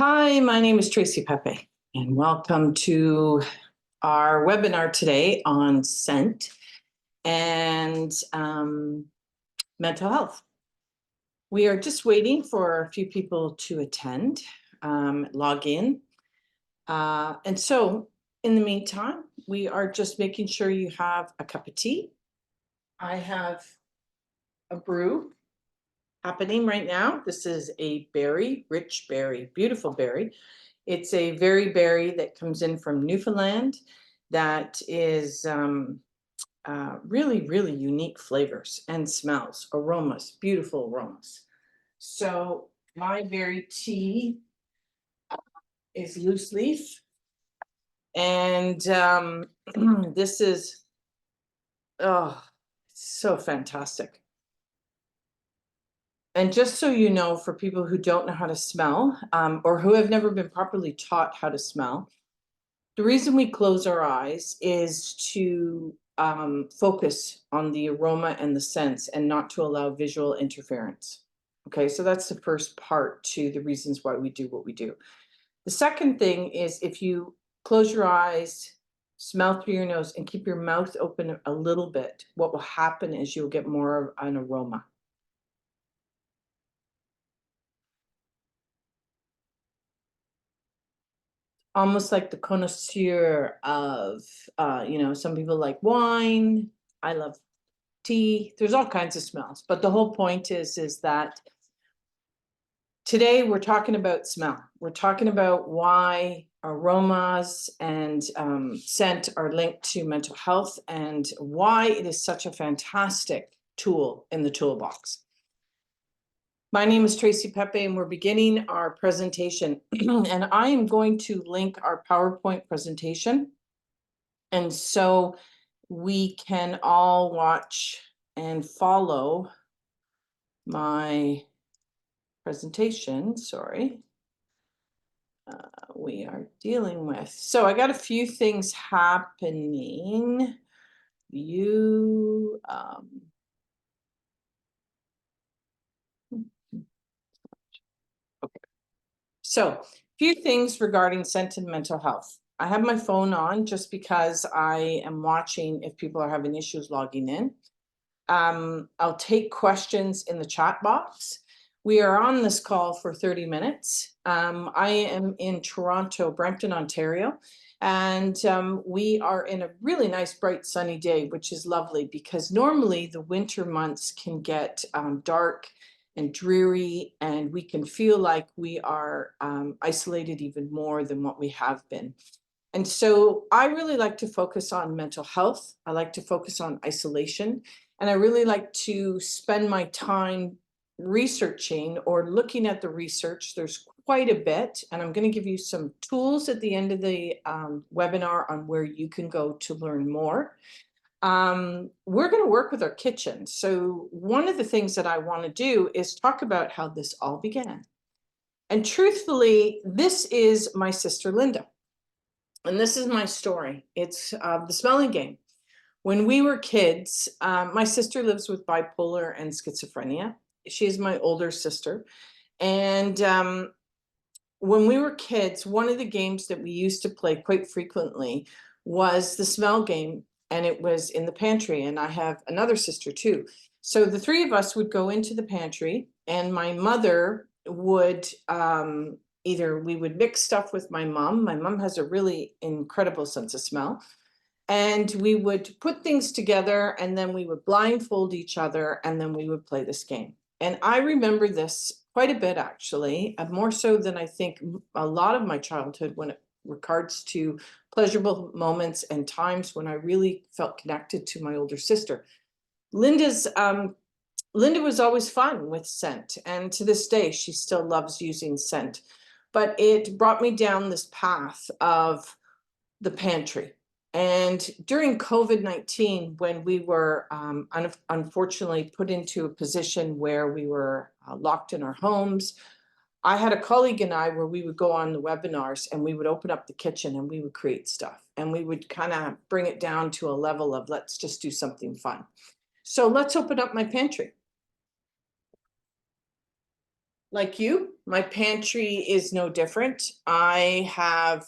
Hi, my name is Tracy Pepe, and welcome to our webinar today on scent and mental health. We are just waiting for a few people to attend, log in. And so in the meantime, we are just making sure you have a cup of tea. I have a brew happening right now. This is a berry, rich berry, beautiful berry. It's a very berry that comes in from Newfoundland that is really, really unique flavors and smells, aromas, beautiful aromas. So my berry tea is loose leaf. And this is, oh, so fantastic. And just so you know, for people who don't know how to smell or who have never been properly taught how to smell, the reason we close our eyes is to focus on the aroma and the scents and not to allow visual interference. Okay, so that's the first part to the reasons why we do what we do. The second thing is if you close your eyes, smell through your nose, and keep your mouth open a little bit, what will happen is you'll get more of an aroma. Almost like the connoisseur of, some people like wine. I love tea. There's all kinds of smells, but the whole point is that today we're talking about smell. We're talking about why aromas and scent are linked to mental health and why it is such a fantastic tool in the toolbox. My name is Tracy Pepe, and we're beginning our presentation. And I am going to link our PowerPoint presentation. And so we can all watch and follow my presentation. Sorry. We are dealing with. So I got a few things happening. Okay. So a few things regarding scent and mental health. I have my phone on just because I am watching if people are having issues logging in. I'll take questions in the chat box. We are on this call for 30 minutes. I am in Toronto, Brampton, Ontario, and we are in a really nice, bright, sunny day, which is lovely because normally the winter months can get dark and dreary, and we can feel like we are isolated even more than what we have been. And so I really like to focus on mental health. I like to focus on isolation. And I really like to spend my time researching or looking at the research. There's quite a bit, and I'm going to give you some tools at the end of the webinar on where you can go to learn more. We're going to work with our kitchen. So one of the things that I want to do is talk about how this all began. And truthfully, this is my sister Linda. And this is my story. It's the smelling game. When we were kids, my sister lives with bipolar and schizophrenia. She's my older sister. And when we were kids, one of the games that we used to play quite frequently was the smell game. And it was in the pantry. And I have another sister too. So the three of us would go into the pantry, and my mother would either we would mix stuff with my mom. My mom has a really incredible sense of smell. And we would put things together, and then we would blindfold each other, and then we would play this game. And I remember this quite a bit, actually, more so than I think a lot of my childhood when it regards to pleasurable moments and times when I really felt connected to my older sister. Linda was always fun with scent, and to this day, she still loves using scent. But it brought me down this path of the pantry. And during COVID-19, when we were unfortunately put into a position where we were locked in our homes, I had a colleague and I where we would go on the webinars and we would open up the kitchen and we would create stuff. And we would kind of bring it down to a level of let's just do something fun. So let's open up my pantry. Like you, My pantry is no different. I have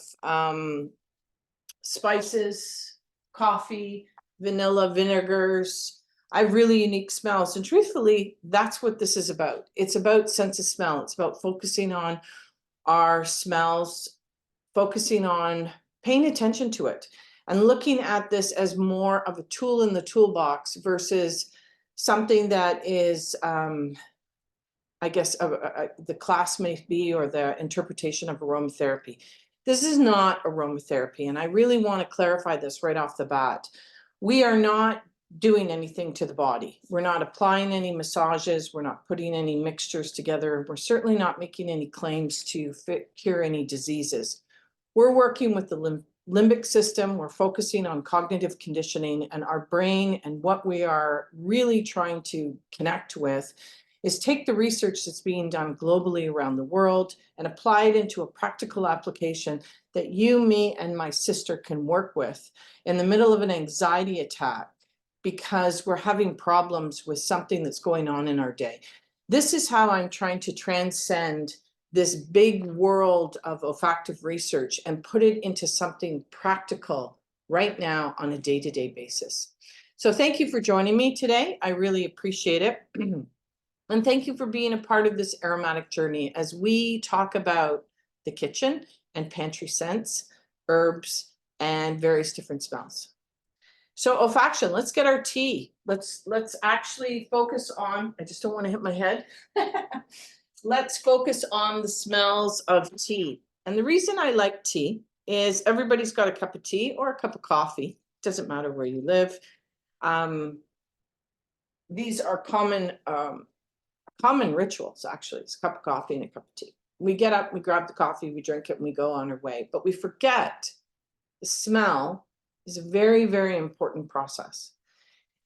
spices, coffee, vanilla, vinegars. I have really unique smells. And truthfully, that's what this is about. It's about sense of smell. It's about focusing on our smells, focusing on paying attention to it, and looking at this as more of a tool in the toolbox versus something that is, I guess, the class may be, or the interpretation of aromatherapy. This is not aromatherapy, and I really want to clarify this right off the bat. We are not doing anything to the body. We're not applying any massages. We're not putting any mixtures together. We're certainly not making any claims to cure any diseases. We're working with the limbic system. We're focusing on cognitive conditioning, and our brain, and what we are really trying to connect with is take the research that's being done globally around the world and apply it into a practical application that you, me, and my sister can work with in the middle of an anxiety attack because we're having problems with something that's going on in our day. This is how I'm trying to transcend this big world of olfactive research and put it into something practical right now on a day-to-day basis. So thank you for joining me today. I really appreciate it. And thank you for being a part of this aromatic journey as we talk about the kitchen and pantry scents, herbs, and various different smells. So olfaction, let's get our tea. Let's actually focus on, I just don't want to hit my head. Let's focus on the smells of tea. And the reason I like tea is everybody's got a cup of tea or a cup of coffee. Doesn't matter where you live. These are common rituals, actually. It's a cup of coffee and a cup of tea. We get up, we grab the coffee, we drink it, and we go on our way. But we forget the smell is a very, very important process.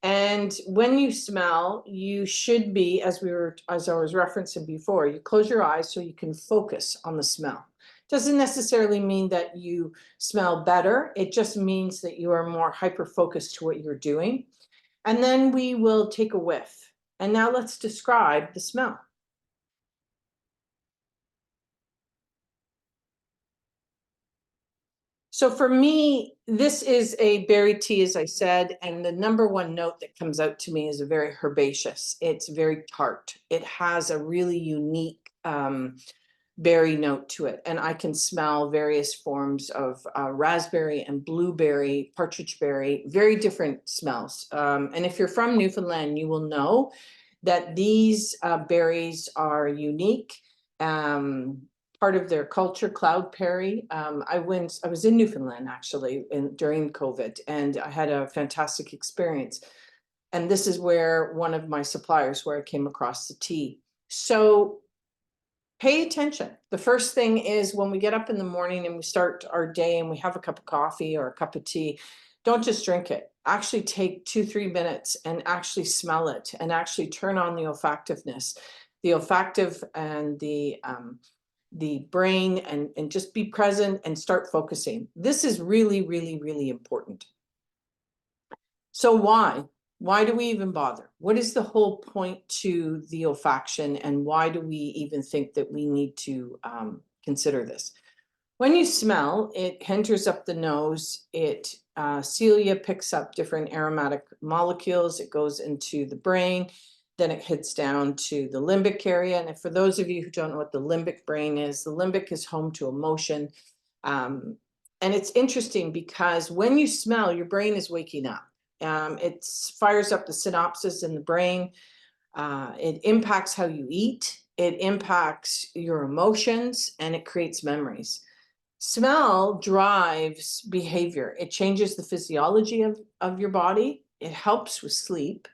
And when you smell, you should be, as I was referencing before, you close your eyes so you can focus on the smell. Doesn't necessarily mean that you smell better. It just means that you are more hyper-focused to what you're doing. And then we will take a whiff. And now let's describe the smell. So for me, this is a berry tea, as I said, and the number one note that comes out to me is a very herbaceous. It's very tart. It has a really unique berry note to it. And I can smell various forms of raspberry and blueberry, partridge berry, very different smells. And if you're from Newfoundland, you will know that these berries are unique. Part of their culture, cloudberry. I was in Newfoundland actually during COVID, and I had a fantastic experience. And this is where one of my suppliers, where I came across the tea. So pay attention. The first thing is when we get up in the morning and we start our day and we have a cup of coffee or a cup of tea, don't just drink it. Actually take 2-3 minutes and actually smell it and actually turn on the olfactiveness, the olfactive and the brain, and just be present and start focusing. This is really, really, really important. So why? Why do we even bother? What is the whole point to the olfaction, and why do we even think that we need to consider this? When you smell, it enters up the nose. Cilia picks up different aromatic molecules. It goes into the brain. Then it hits down to the limbic area. And for those of you who don't know what the limbic brain is, the limbic is home to emotion. And it's interesting because when you smell, your brain is waking up. It fires up the synapses in the brain. It impacts how you eat. It impacts your emotions, and it creates memories. Smell drives behavior. It changes the physiology of your body. It helps with sleep.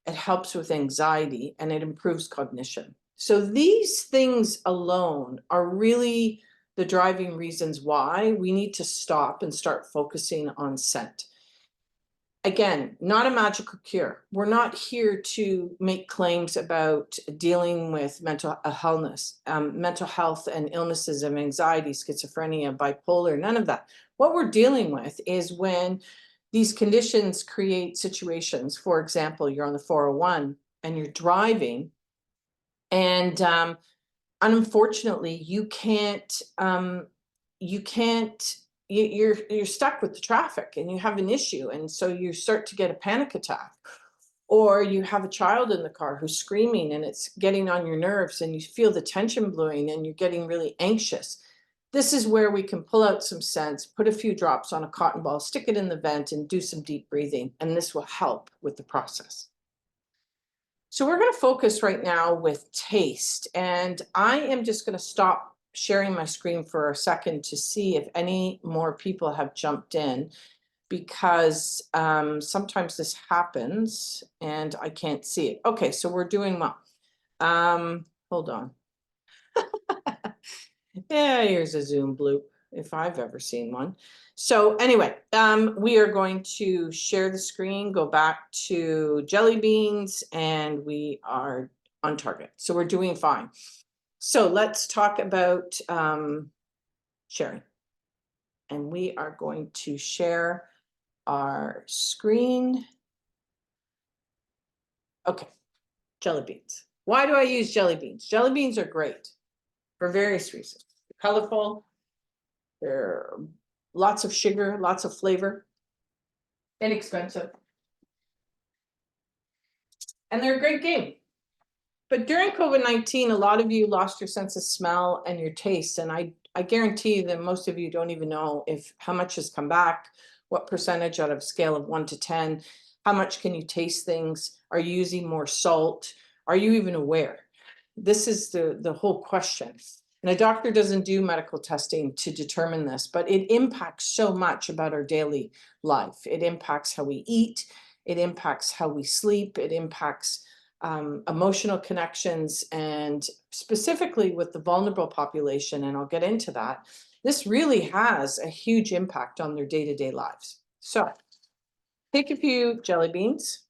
It helps with anxiety, and it improves cognition. So these things alone are really the driving reasons why we need to stop and start focusing on scent. Again, not a magical cure. We're not here to make claims about dealing with mental health and illnesses of anxiety, schizophrenia, bipolar, none of that. What we're dealing with is when these conditions create situations. For example, you're on the 401 and you're driving, and unfortunately, you're stuck with the traffic and you have an issue, and so you start to get a panic attack, or you have a child in the car who's screaming and it's getting on your nerves and you feel the tension brewing and you're getting really anxious. This is where we can pull out some scents, put a few drops on a cotton ball, stick it in the vent, and do some deep breathing, and this will help with the process. So we're going to focus right now with taste, and I am just going to stop sharing my screen for a second to see if any more people have jumped in, because sometimes this happens and I can't see it. Okay, so we're doing well. Hold on. Yeah, here's a Zoom bloop, if I've ever seen one. So anyway, we are going to share the screen, go back to jelly beans, and we are on target. So we're doing fine. So let's talk about sharing. And we are going to share our screen. Okay, jelly beans. Why do I use jelly beans? Jelly beans are great for various reasons. They're colorful, they're lots of sugar, lots of flavor, inexpensive, and they're a great game. But during COVID-19, a lot of you lost your sense of smell and your taste, and I guarantee that most of you don't even know if how much has come back, what percentage out of a scale of 1 to 10, how much can you taste things? Are you using more salt? Are you even aware? This is the whole question. And a doctor doesn't do medical testing to determine this, but it impacts so much about our daily life. It impacts how we eat, it impacts how we sleep, it impacts emotional connections, and specifically with the vulnerable population, and I'll get into that, this really has a huge impact on their day-to-day lives. So take a few jelly beans.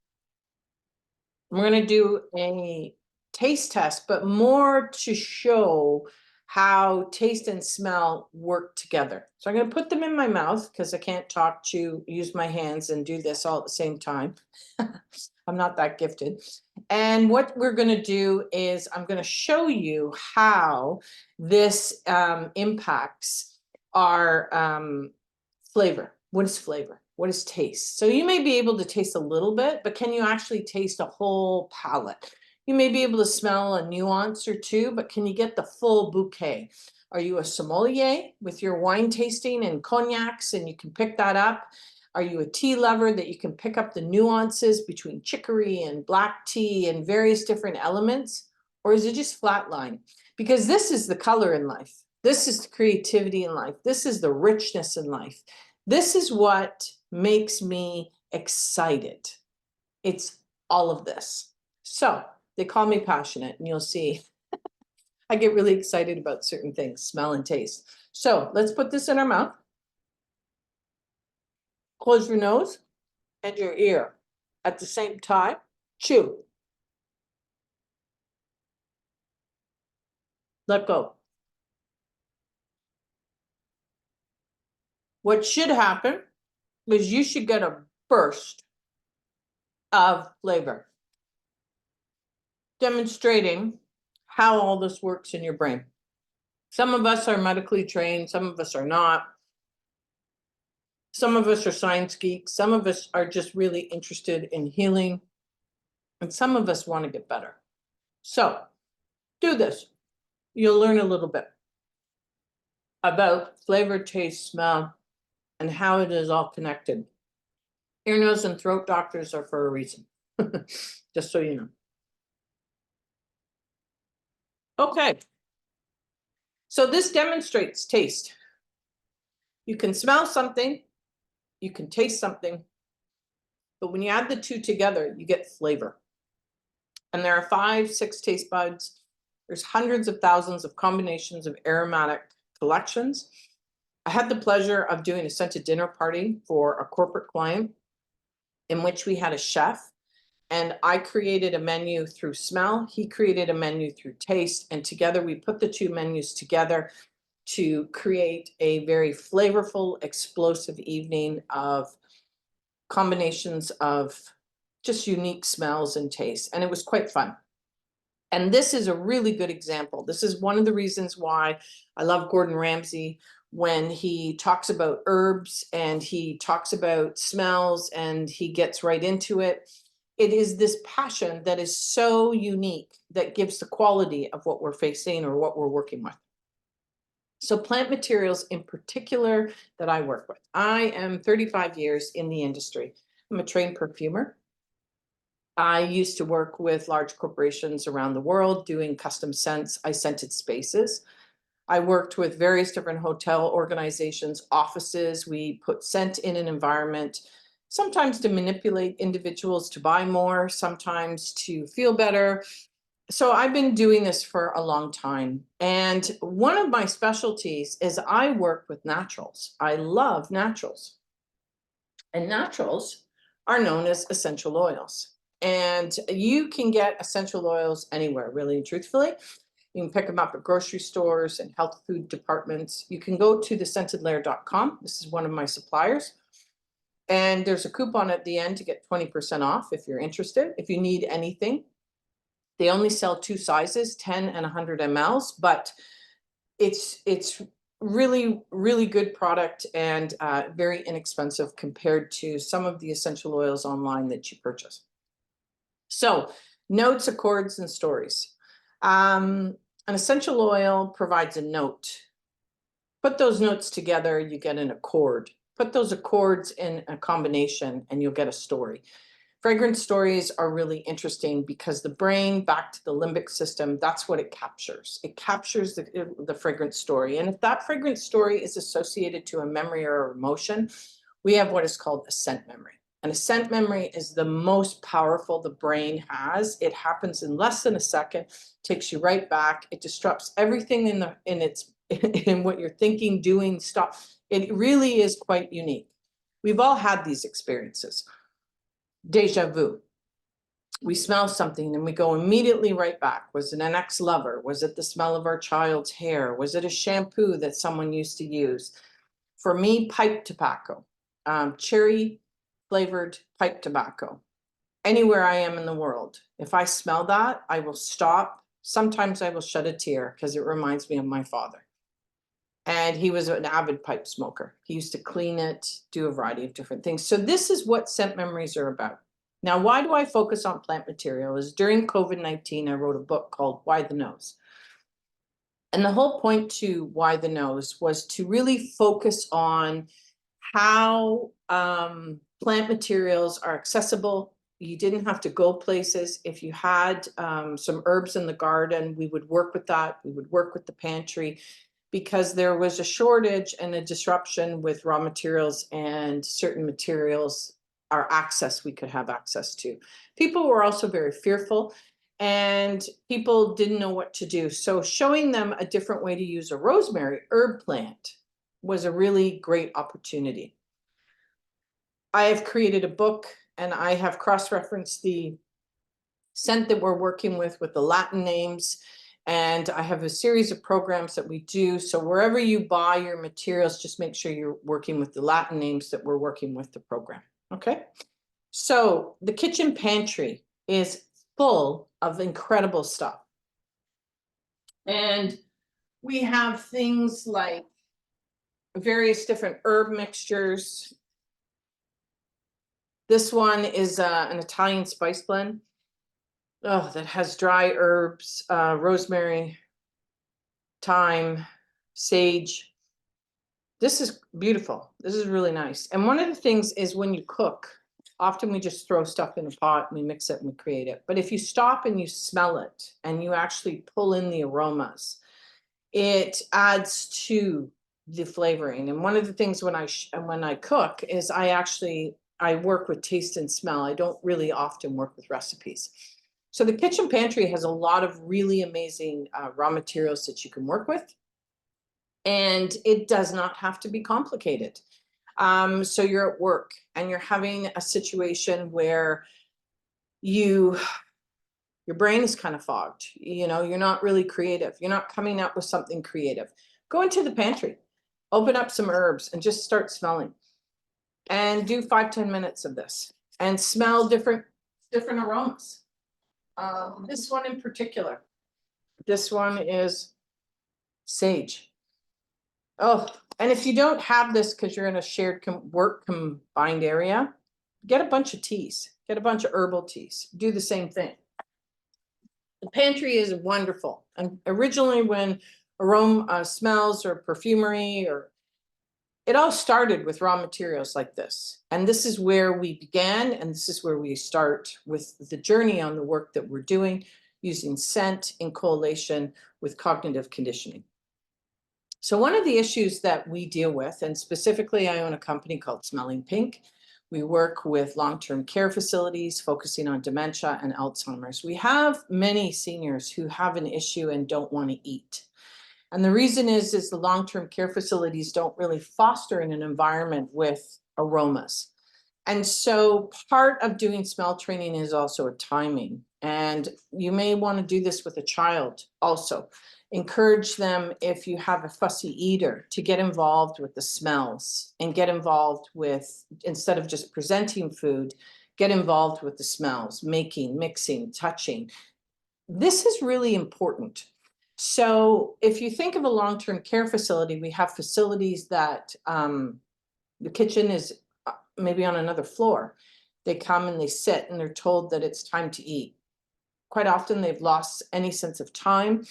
We're going to do a taste test, but more to show how taste and smell work together. So I'm going to put them in my mouth because I can't talk to use my hands and do this all at the same time. I'm not that gifted. And what we're going to do is I'm going to show you how this impacts our flavor. What is flavor? What is taste? So you may be able to taste a little bit, but can you actually taste a whole palette? You may be able to smell a nuance or two, but can you get the full bouquet? Are you a sommelier with your wine tasting and cognacs and you can pick that up? Are you a tea lover that you can pick up the nuances between chicory and black tea and various different elements? Or is it just flatline? Because this is the color in life. This is the creativity in life. This is the richness in life. This is what makes me excited. It's all of this. So they call me passionate, and you'll see I get really excited about certain things, smell and taste. So let's put this in our mouth. Close your nose and your ear at the same time. Chew. Let go. What should happen is you should get a burst of flavor, demonstrating how all this works in your brain. Some of us are medically trained, some of us are not. Some of us are science geeks, some of us are just really interested in healing, and some of us want to get better. So do this. You'll learn a little bit about flavor, taste, smell, and how it is all connected. Ear, nose, and throat doctors are for a reason, just so you know. Okay, so this demonstrates taste. You can smell something, you can taste something, but when you add the two together, you get flavor. And there are 5, 6 taste buds. There's hundreds of thousands of combinations of aromatic collections. I had the pleasure of doing a scented dinner party for a corporate client in which we had a chef, and I created a menu through smell. He created a menu through taste, and together we put the two menus together to create a very flavorful, explosive evening of combinations of just unique smells and tastes, and it was quite fun. And this is a really good example. This is one of the reasons why I love Gordon Ramsay when he talks about herbs and he talks about smells and he gets right into it. It is this passion that is so unique that gives the quality of what we're facing or what we're working with. So plant materials in particular that I work with. I am 35 years in the industry. I'm a trained perfumer. I used to work with large corporations around the world doing custom scents. I scented spaces. I worked with various different hotel organizations, offices. We put scent in an environment, sometimes to manipulate individuals to buy more, sometimes to feel better. So I've been doing this for a long time. And one of my specialties is I work with naturals. I love naturals. And naturals are known as essential oils. And you can get essential oils anywhere, really and truthfully. You can pick them up at grocery stores and health food departments. You can go to thescentedlair.com. This is one of my suppliers. And there's a coupon at the end to get 20% off if you're interested. If you need anything, they only sell two sizes, 10 and 100 mLs, but it's really, really good product and very inexpensive compared to some of the essential oils online that you purchase. So notes, accords, and stories. An essential oil provides a note. Put those notes together, you get an accord. Put those accords in a combination and you'll get a story. Fragrance stories are really interesting because the brain, back to the limbic system, that's what it captures. It captures the fragrance story. And if that fragrance story is associated to a memory or emotion, we have what is called a scent memory. And a scent memory is the most powerful the brain has. It happens in less than a second, takes you right back. It disrupts everything in what you're thinking, doing, stuff. It really is quite unique. We've all had these experiences. Deja vu. We smell something and we go immediately right back. Was it an ex-lover? Was it the smell of our child's hair? Was it a shampoo that someone used to use? For me, pipe tobacco, cherry flavored pipe tobacco. Anywhere I am in the world, if I smell that, I will stop. Sometimes I will shed a tear because it reminds me of my father. And he was an avid pipe smoker. He used to clean it, do a variety of different things. So this is what scent memories are about. Now, why do I focus on plant materials? During COVID-19, I wrote a book called Why the Nose. And the whole point to Why the Nose was to really focus on how plant materials are accessible. You didn't have to go places. If you had some herbs in the garden, we would work with that. We would work with the pantry, because there was a shortage and a disruption with raw materials and certain materials, our access, we could have access to. People were also very fearful and people didn't know what to do. So showing them a different way to use a rosemary herb plant was a really great opportunity. I have created a book and I have cross-referenced the scent that we're working with the Latin names. And I have a series of programs that we do. So wherever you buy your materials, just make sure you're working with the Latin names that we're working with the program. Okay. So the kitchen pantry is full of incredible stuff. And we have things like various different herb mixtures. This one is an Italian spice blend. Oh, that has dry herbs, rosemary, thyme, sage. This is beautiful. This is really nice. And one of the things is when you cook, often we just throw stuff in a pot and we mix it and we create it. But if you stop and you smell it and you actually pull in the aromas, it adds to the flavoring. And one of the things when I cook is I work with taste and smell. I don't really often work with recipes. So the kitchen pantry has a lot of really amazing raw materials that you can work with. And it does not have to be complicated. So you're at work and you're having a situation where your brain is kind of fogged. You know, you're not really creative. You're not coming up with something creative. Go into the pantry, open up some herbs and just start smelling. And do 5-10 minutes of this and smell different aromas. This one in particular. This one is sage. Oh, and if you don't have this because you're in a shared work combined area, get a bunch of teas, get a bunch of herbal teas, do the same thing. The pantry is wonderful. And originally when aroma smells or perfumery or it all started with raw materials like this. And this is where we began, and this is where we start with the journey on the work that we're doing using scent in correlation with cognitive conditioning. So one of the issues that we deal with, and specifically I own a company called Smelling Pink. We work with long-term care facilities focusing on dementia and Alzheimer's. We have many seniors who have an issue and don't want to eat. And the reason is the long-term care facilities don't really foster in an environment with aromas. And so part of doing smell training is also a timing. And you may want to do this with a child also. Encourage them, if you have a fussy eater, to get involved with the smells and get involved with, instead of just presenting food, get involved with the smells, making, mixing, touching. This is really important. So if you think of a long-term care facility, we have facilities that the kitchen is maybe on another floor. They come and they sit and they're told that it's time to eat. Quite often they've lost any sense of time.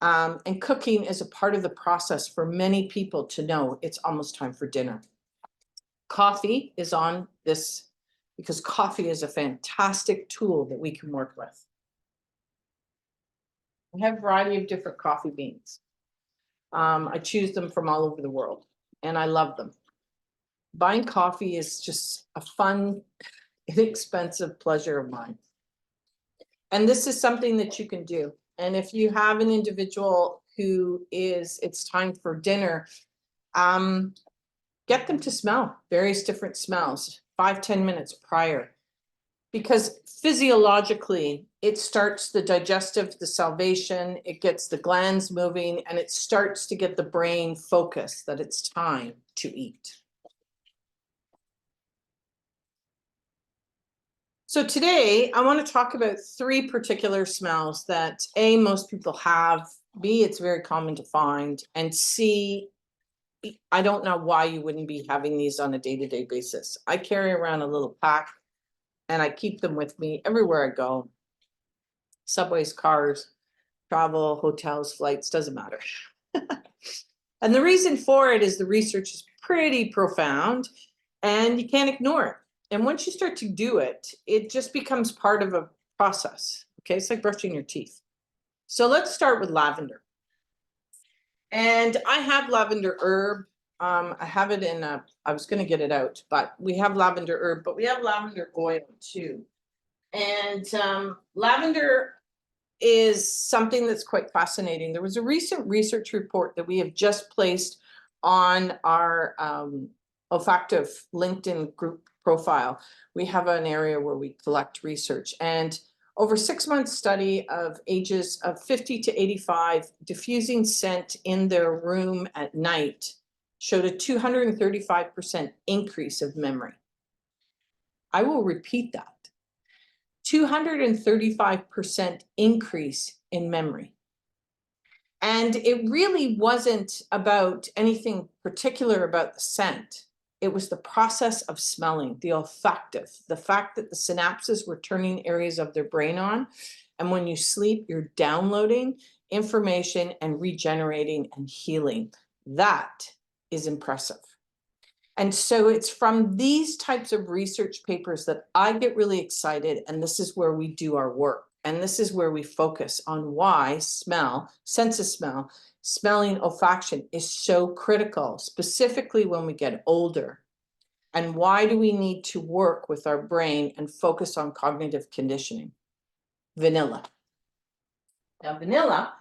And cooking is a part of the process for many people to know it's almost time for dinner. Coffee is on this because coffee is a fantastic tool that we can work with. I have a variety of different coffee beans. I choose them from all over the world and I love them. Buying coffee is just a fun, inexpensive pleasure of mine. And this is something that you can do. And if you have an individual who it's time for dinner, get them to smell various different smells, 5-10 minutes prior. Because physiologically, it starts the digestive, the salivation, it gets the glands moving, and it starts to get the brain focused that it's time to eat. So today, I want to talk about 3 particular smells that A, most people have, B, it's very common to find, and C, I don't know why you wouldn't be having these on a day-to-day basis. I carry around a little pack and I keep them with me everywhere I go. Subways, cars, travel, hotels, flights, doesn't matter. And the reason for it is the research is pretty profound and you can't ignore it. And once you start to do it, it just becomes part of a process. Okay, it's like brushing your teeth. So let's start with lavender. And I have lavender herb. I have it in I was going to get it out, but we have lavender herb, but we have lavender oil too. And lavender is something that's quite fascinating. There was a recent research report that we have just placed on our olfactive LinkedIn group profile. We have an area where we collect research, and over 6 months study of ages of 50 to 85 diffusing scent in their room at night showed a 235% increase of memory. I will repeat that. 235% increase in memory. And it really wasn't about anything particular about the scent. It was the process of smelling, the olfactive, the fact that the synapses were turning areas of their brain on. And when you sleep, you're downloading information and regenerating and healing. That is impressive. And so it's from these types of research papers that I get really excited, and this is where we do our work. And this is where we focus on why smell, sense of smell, smelling olfaction is so critical, specifically when we get older. And why do we need to work with our brain and focus on cognitive conditioning? Vanilla. Now, vanilla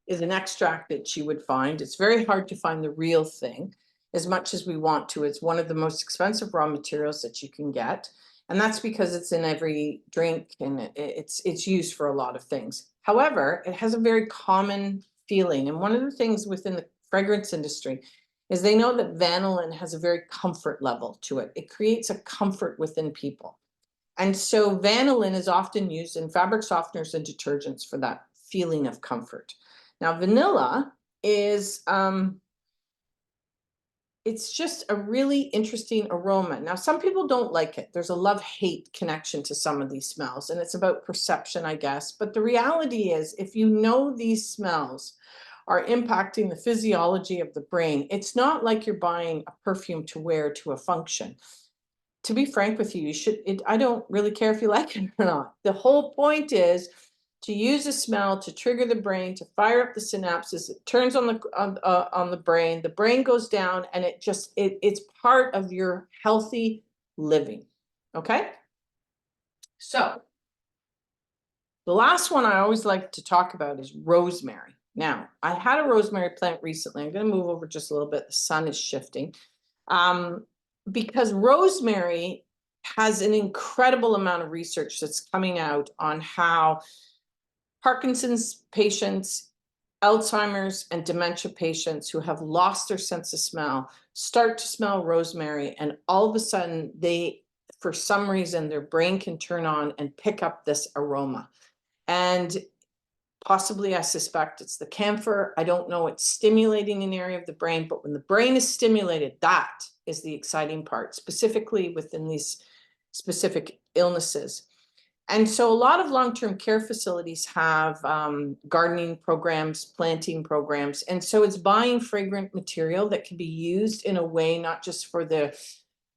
is an extract that you would find. It's very hard to find the real thing as much as we want to. It's one of the most expensive raw materials that you can get. And that's because it's in every drink and it's used for a lot of things. However, it has a very common feeling. And one of the things within the fragrance industry is they know that vanillin has a very comfort level to it. It creates a comfort within people. And so vanillin is often used in fabric softeners and detergents for that feeling of comfort. Now, vanilla is it's just a really interesting aroma. Now, some people don't like it. There's a love-hate connection to some of these smells, and it's about perception, I guess. But the reality is, if you know these smells are impacting the physiology of the brain, it's not like you're buying a perfume to wear to a function. To be frank with you, I don't really care if you like it or not. The whole point is to use a smell to trigger the brain, to fire up the synapses. It turns on the brain. The brain goes down, and it's part of your healthy living. Okay. So the last one I always like to talk about is rosemary. Now, I had a rosemary plant recently. I'm going to move over just a little bit. The sun is shifting. Because rosemary has an incredible amount of research that's coming out on how Parkinson's patients, Alzheimer's, and dementia patients who have lost their sense of smell start to smell rosemary, and all of a sudden for some reason, their brain can turn on and pick up this aroma. And possibly, I suspect it's the camphor. I don't know. It's stimulating an area of the brain, but when the brain is stimulated, that is the exciting part, specifically within these specific illnesses. And so a lot of long-term care facilities have gardening programs, planting programs. And so it's buying fragrant material that can be used in a way, not just for the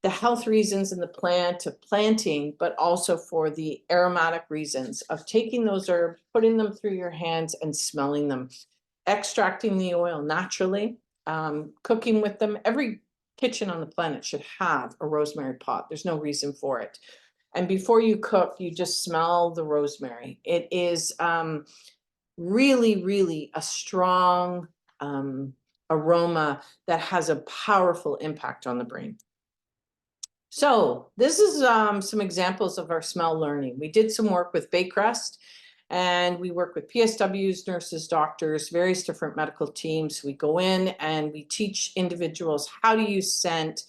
health reasons in the plant of planting, but also for the aromatic reasons of taking those herbs, putting them through your hands and smelling them, extracting the oil naturally, cooking with them. Every kitchen on the planet should have a rosemary pot. There's no reason for it. And before you cook, you just smell the rosemary. It is really, really a strong aroma that has a powerful impact on the brain. So this is some examples of our smell learning. We did some work with Baycrest, and we work with PSWs, nurses, doctors, various different medical teams. We go in and we teach individuals how to use scent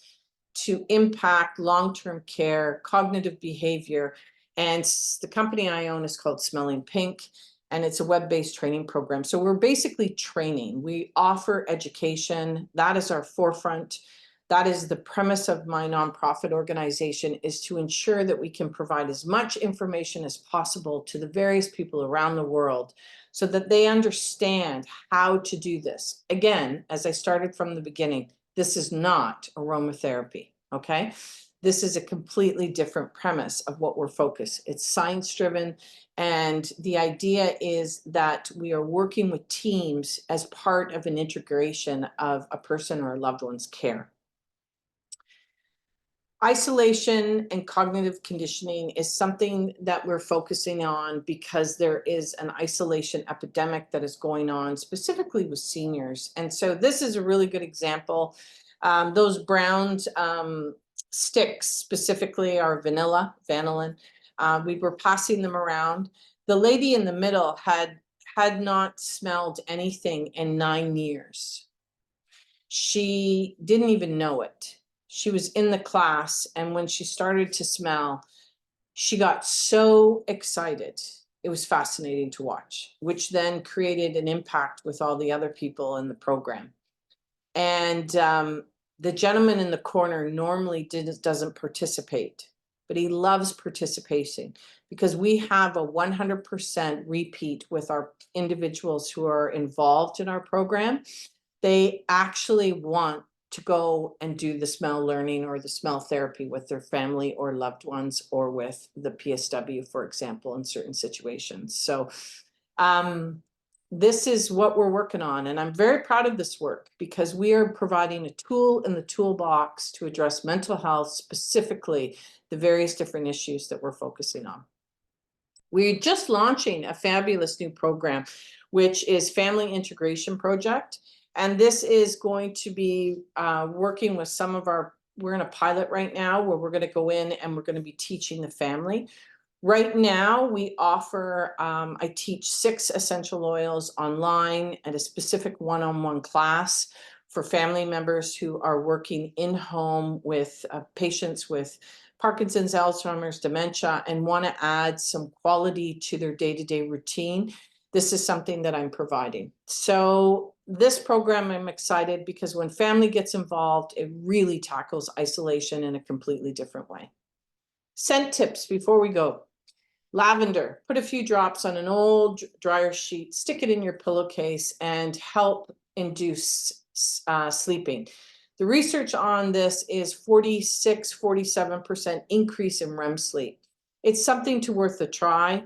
to impact long-term care, cognitive behavior. And the company I own is called Smelling Pink, and it's a web-based training program. So we're basically training. We offer education. That is our forefront. That is the premise of my nonprofit organization, is to ensure that we can provide as much information as possible to the various people around the world so that they understand how to do this. Again, as I started from the beginning, this is not aromatherapy, okay? This is a completely different premise of what we're focused. It's science-driven, and the idea is that we are working with teams as part of an integration of a person or a loved one's care. Isolation and cognitive conditioning is something that we're focusing on because there is an isolation epidemic that is going on specifically with seniors. And so this is a really good example. Those brown sticks specifically are vanillin. We were passing them around. The lady in the middle had not smelled anything in 9 years. She didn't even know it. She was in the class, and when she started to smell, she got so excited. It was fascinating to watch, which then created an impact with all the other people in the program. And the gentleman in the corner normally doesn't participate, but he loves participating because we have a 100% repeat with our individuals who are involved in our program. They actually want to go and do the smell learning or the smell therapy with their family or loved ones, or with the PSW, for example, in certain situations. So this is what we're working on. And I'm very proud of this work because we are providing a tool in the toolbox to address mental health, specifically the various different issues that we're focusing on. We're just launching a fabulous new program, which is Family Integration Project. And this is going to be working with some of we're in a pilot right now where we're going to go in and we're going to be teaching the family. Right now, we offer, I teach 6 essential oils online at a specific one-on-one class for family members who are working in home with patients with Parkinson's, Alzheimer's, dementia, and want to add some quality to their day-to-day routine, this is something that I'm providing. So this program, I'm excited because when family gets involved, it really tackles isolation in a completely different way. Scent tips before we go. Lavender, put a few drops on an old dryer sheet, stick it in your pillowcase, and help induce sleeping. The research on this is 47% increase in REM sleep. It's something worth a try.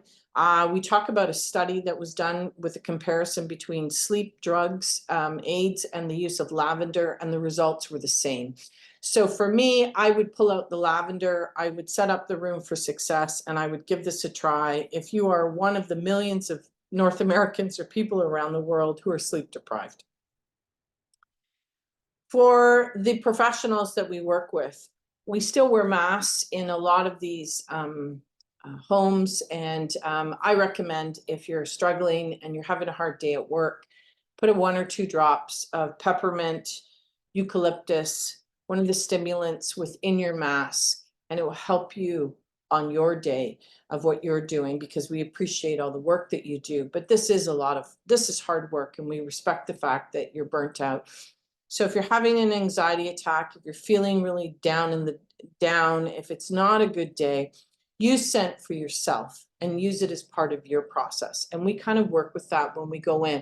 We talk about a study that was done with a comparison between sleep drugs, aids, and the use of lavender, and the results were the same. So for me, I would pull out the lavender, I would set up the room for success, and I would give this a try if you are one of the millions of North Americans or people around the world who are sleep deprived. For the professionals that we work with, we still wear masks in a lot of these homes, and I recommend if you're struggling and you're having a hard day at work, put 1 or 2 drops of peppermint, eucalyptus, one of the stimulants within your mask, and it will help you on your day of what you're doing, because we appreciate all the work that you do. But this is hard work, and we respect the fact that you're burnt out. So if you're having an anxiety attack, if you're feeling really down if it's not a good day, use scent for yourself and use it as part of your process. And we kind of work with that when we go in.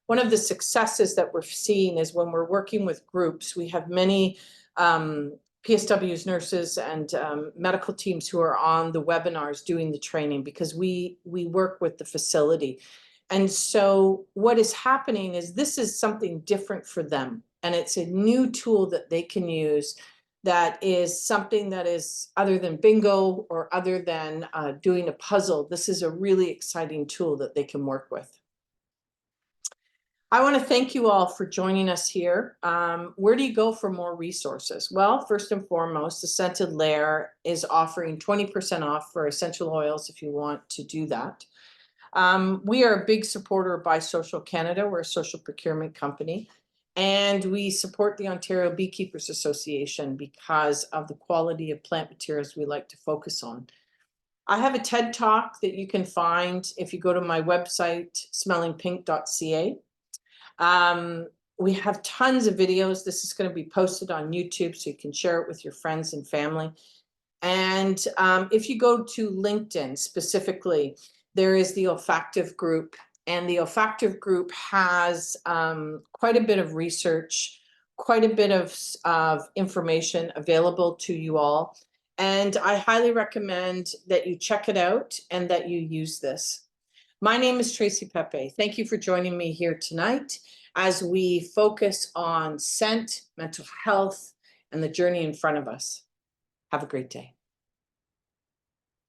One of the successes that we're seeing is when we're working with groups, we have many PSWs, nurses, and medical teams who are on the webinars doing the training, because we work with the facility. And so what is happening is this is something different for them. And it's a new tool that they can use that is something that is other than bingo or other than doing a puzzle. This is a really exciting tool that they can work with. I want to thank you all for joining us here. Where do you go for more resources? Well, first and foremost, the Scented Lair is offering 20% off for essential oils if you want to do that. We are a big supporter of Buy Social Canada. We're a social procurement company, and we support the Ontario Beekeepers Association because of the quality of plant materials we like to focus on. I have a TED Talk that you can find if you go to my website, smellingpink.ca. We have tons of videos. This is going to be posted on YouTube, so you can share it with your friends and family. And if you go to LinkedIn specifically, there is the Olfactive group, and the Olfactive group has quite a bit of research, quite a bit of information available to you all. And I highly recommend that you check it out and that you use this. My name is Tracy Pepe. Thank you for joining me here tonight as we focus on scent, mental health, and the journey in front of us. Have a great day.